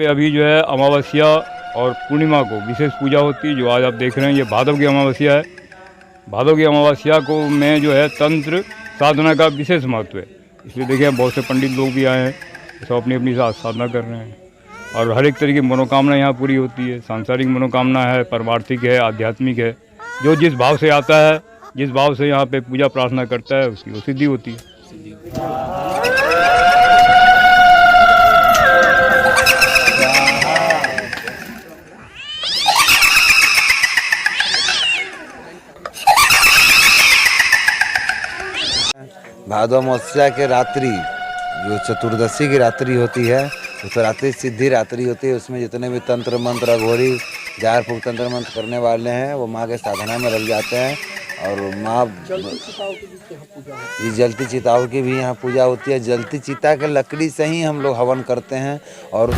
अभी जो है अमावस्या और पूर्णिमा को विशेष पूजा होती है, जो आज आप देख रहे हैं। ये भादव की अमावस्या है। भादव की अमावस्या को में जो है तंत्र साधना का विशेष महत्व है। इसलिए देखिए बहुत से पंडित लोग भी आए हैं, सब अपनी अपनी साधना कर रहे हैं और हर एक तरह की मनोकामना यहाँ पूरी होती है। सांसारिक मनोकामना है, परमार्थिक है, आध्यात्मिक है। जो जिस भाव से आता है, जिस भाव से यहाँ पे पूजा प्रार्थना करता है, उसकी वो सिद्धि होती है। भादव अमावस्या के रात्रि जो चतुर्दशी की रात्रि होती है, उस रात्रि सिद्धि रात्रि होती है। उसमें जितने भी तंत्र मंत्र अघोरी झाड़ फूक तंत्र मंत्र करने वाले हैं वो माँ के साधना में लग जाते हैं। और माँ जलती चिताओं की भी यहाँ पूजा होती है। जलती चिता के लकड़ी से ही हम लोग हवन करते हैं। और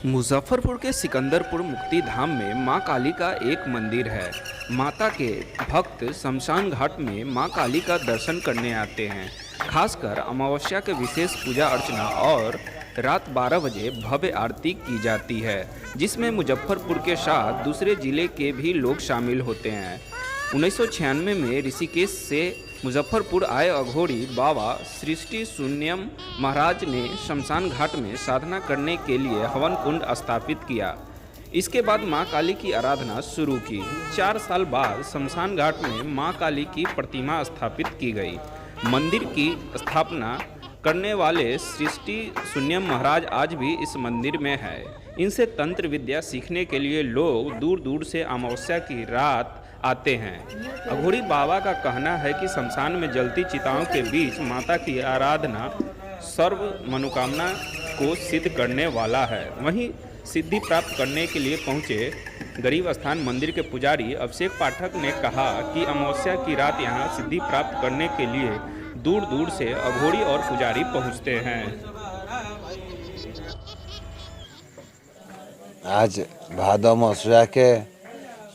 मुजफ्फरपुर के सिकंदरपुर मुक्ति धाम में मां काली का एक मंदिर है। माता के भक्त शमशान घाट में मां काली का दर्शन करने आते हैं। खासकर अमावस्या के विशेष पूजा अर्चना और रात 12 बजे भव्य आरती की जाती है, जिसमें मुजफ्फरपुर के साथ दूसरे जिले के भी लोग शामिल होते हैं। 1996 में ऋषिकेश से मुजफ्फरपुर आए अघोरी बाबा सृष्टि शून्यम महाराज ने शमशान घाट में साधना करने के लिए हवन कुंड स्थापित किया। इसके बाद मां काली की आराधना शुरू की। 4 साल बाद शमशान घाट में मां काली की प्रतिमा स्थापित की गई। मंदिर की स्थापना करने वाले सृष्टि शून्यम महाराज आज भी इस मंदिर में है। इनसे तंत्र विद्या सीखने के लिए लोग दूर दूर से अमावस्या की रात आते हैं। अघोरी बाबा का कहना है कि शमशान में जलती चिताओं के बीच माता की आराधना सर्व मनोकामना को सिद्ध करने वाला है। वहीं सिद्धि प्राप्त करने के लिए पहुंचे गरीब स्थान मंदिर के पुजारी अभिषेक पाठक ने कहा कि अमावस्या की रात यहां सिद्धि प्राप्त करने के लिए दूर दूर से अघोरी और पुजारी पहुंचते हैं। आज भादव अमावस्या के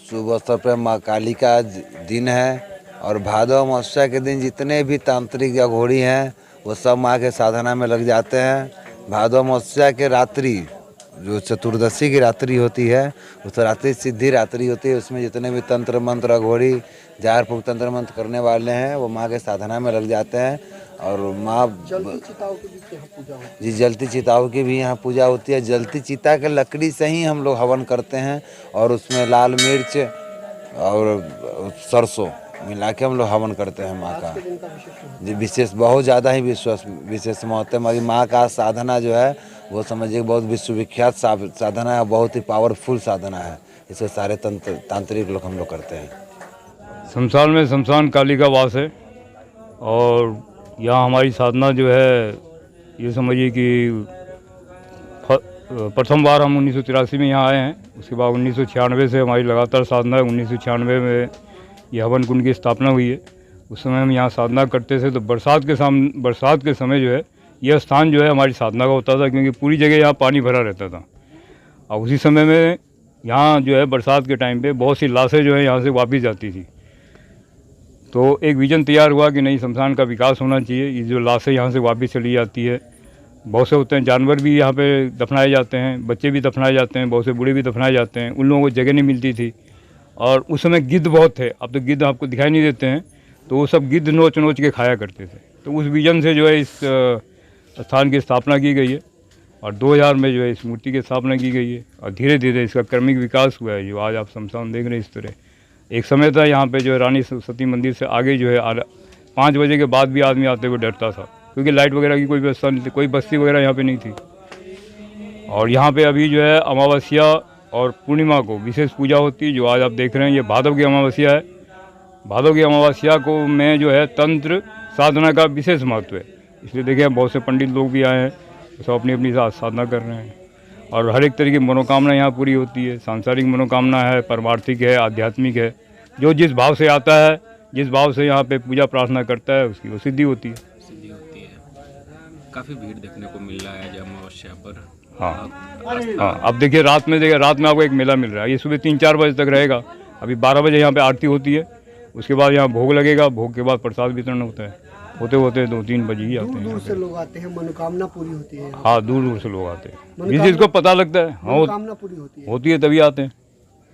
शुभ अवसर पर माँ काली का दिन है। और भादव अमावस्या के दिन जितने भी तांत्रिक अघोरी हैं वो सब माँ के साधना में लग जाते हैं। भादव अमावस्या के रात्रि जो चतुर्दशी की रात्रि होती है, उस रात्रि सिद्धि रात्रि होती है। उसमें जितने भी तंत्र मंत्र अघोरी झाड़ फूक तंत्र मंत्र करने वाले हैं वो माँ के साधना में लग जाते हैं। और माँ जलती चिताओं की भी यहाँ पूजा होती है। जलती चिता के लकड़ी से ही हम लोग हवन करते हैं और उसमें लाल मिर्च और सरसों मिला के हम लोग हवन करते हैं माँ का। जी विशेष बहुत ज़्यादा ही विशेष महत्व है। माँ का साधना जो है वो समझिए बहुत विश्वविख्यात साधना है, बहुत ही पावरफुल साधना है। इसे सारे तांत्रिक लोग हम लोग करते हैं। शमशान में शमशान काली का वास है और यहाँ हमारी साधना जो है ये समझिए कि प्रथम बार हम 1983 में यहाँ आए हैं। उसके बाद 1996 से हमारी लगातार साधना है। 1996 में ये हवन कुंड की स्थापना हुई है। उस समय हम यहाँ साधना करते थे। तो बरसात के समय जो है यह स्थान जो है हमारी साधना का होता था, क्योंकि पूरी जगह यहाँ पानी भरा रहता था। और उसी समय में यहाँ जो है बरसात के टाइम पे बहुत सी लाशें जो है यहाँ से वापस जाती थी। तो एक विजन तैयार हुआ कि नहीं, शमशान का विकास होना चाहिए। ये जो लाशें यहाँ से वापस चली जाती है, बहुत से होते हैं जानवर भी यहाँ पे दफनाए जाते हैं, बच्चे भी दफनाए जाते हैं, बहुत से बूढ़े भी दफनाए जाते हैं। उन लोगों को जगह नहीं मिलती थी और उस समय गिद्ध बहुत थे। अब तो गिद्ध आपको दिखाई नहीं देते हैं, तो वो सब गिद्ध नोच नोच के खाया करते थे। तो उस विजन से जो है इस स्थान की स्थापना की गई है और 2000 में जो है इस मूर्ति की स्थापना की गई है। और धीरे धीरे इसका क्रमिक विकास हुआ है। जो आज आप शमशान देख रहे हैं इस तरह। एक समय था यहाँ पे जो है रानी सती मंदिर से आगे जो है 5 बजे के बाद भी आदमी आते हुए डरता था, क्योंकि लाइट वगैरह की कोई व्यवस्था नहीं थी, कोई बस्ती वगैरह यहाँ पे नहीं थी। और यहाँ पे अभी जो है अमावस्या और पूर्णिमा को विशेष पूजा होती है, जो आज आप देख रहे हैं। ये भादव की अमावस्या है। भादव की अमावस्या को में जो है तंत्र साधना का विशेष महत्व है। इसलिए देखिए बहुत से पंडित लोग भी आए हैं, सब अपनी अपनी साधना कर रहे हैं और हर एक तरह की मनोकामना यहाँ पूरी होती है। सांसारिक मनोकामना है, परमार्थिक है, आध्यात्मिक है। जो जिस भाव से आता है, जिस भाव से यहाँ पे पूजा प्रार्थना करता है, उसकी वो सिद्धि होती है। काफ़ी भीड़ देखने को मिल रहा है अमावस्या पर। हाँ, अब देखिए रात में आपको एक मेला मिल रहा है। ये सुबह 3-4 बजे तक रहेगा। अभी 12 बजे यहाँ पे आरती होती है, उसके बाद यहाँ भोग लगेगा, भोग के बाद प्रसाद वितरण होता है। होते होते 2-3 बज ही जाते दूर दूर हैं। से लोग आते हैं, मनोकामना पूरी होती है। हाँ, दूर दूर से लोग आते हैं, जिस चीज़ को पता लगता है हाँ मनोकामना पूरी होती है। होती है तभी आते हैं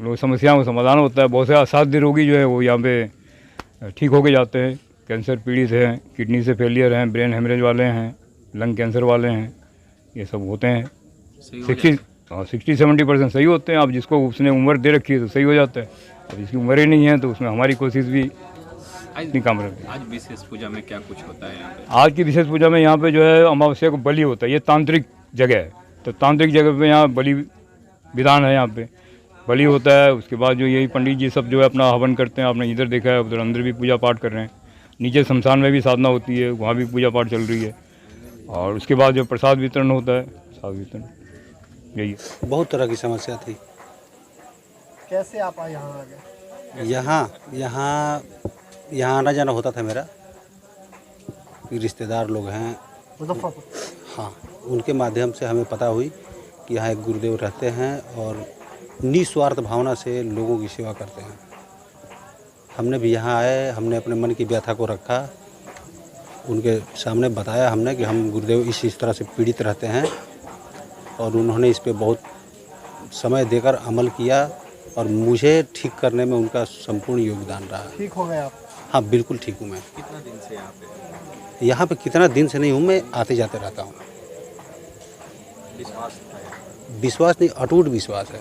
लोग। समस्याओं का समाधान होता है। बहुत से असाध्य रोगी जो है वो यहाँ पे ठीक होके जाते हैं। कैंसर पीड़ित हैं, किडनी से फेलियर हैं, ब्रेन हेमरेज वाले हैं, लंग कैंसर वाले हैं, ये सब होते हैं। 60-70% सही होते हैं। अब जिसको उसने उम्र दे रखी है तो सही हो जाता है। अब जिसकी उम्र ही नहीं है तो उसमें हमारी कोशिश भी इतनी काम रखती है। आज विशेष पूजा में क्या कुछ होता है यहाँ पे? आज की विशेष पूजा में यहाँ पे जो है अमावस्या को बलि होता है। ये तांत्रिक जगह है, तो तांत्रिक जगह पे यहाँ बलि विधान है। यहाँ पे बलि होता है। उसके बाद जो यही पंडित जी सब जो है अपना हवन करते हैं। आपने इधर देखा है, उधर अंदर भी पूजा पाठ कर रहे हैं। नीचे शमशान में भी साधना होती है, वहाँ भी पूजा पाठ चल रही है। और उसके बाद जो प्रसाद वितरण होता है, प्रसाद वितरण यही है। बहुत तरह की समस्या थी कैसे आप यहाँ आ गए? यहाँ आना जाना होता था मेरा। कि रिश्तेदार लोग हैं, मुजफ्फरपुर। हाँ, उनके माध्यम से हमें पता हुई कि यहाँ एक गुरुदेव रहते हैं और निस्वार्थ भावना से लोगों की सेवा करते हैं। हमने भी यहाँ आए, हमने अपने मन की व्यथा को रखा, उनके सामने बताया हमने कि हम गुरुदेव इस तरह से पीड़ित रहते हैं, और उन्होंने इस पे बहुत समय देकर अमल किया और मुझे ठीक करने में उनका संपूर्ण योगदान रहा। ठीक हो गए आप? हाँ, बिल्कुल ठीक हूँ मैं। कितना दिन से यहाँ पे? यहाँ पे कितना दिन से नहीं हूँ, मैं आते जाते रहता हूँ। विश्वास नहीं, अटूट विश्वास है।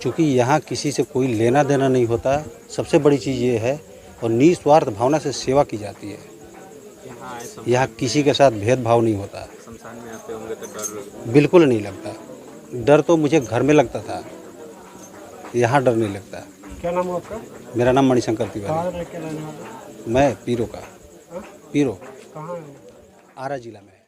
क्योंकि यहाँ किसी से कोई लेना देना नहीं होता, सबसे बड़ी चीज़ ये है, और निस्वार्थ भावना से सेवा की जाती है। यहाँ किसी के साथ भेदभाव नहीं होता। शमशान में आते होंगे तो डर बिल्कुल नहीं लगता। डर तो मुझे घर में लगता था, यहाँ डर नहीं लगता। क्या नाम है आपका? मेरा नाम मणिशंकर तिवारी। कहाँ रह के रहने वाले? मैं पीरो का। हाँ? पीरो, कहाँ है? आरा जिला में।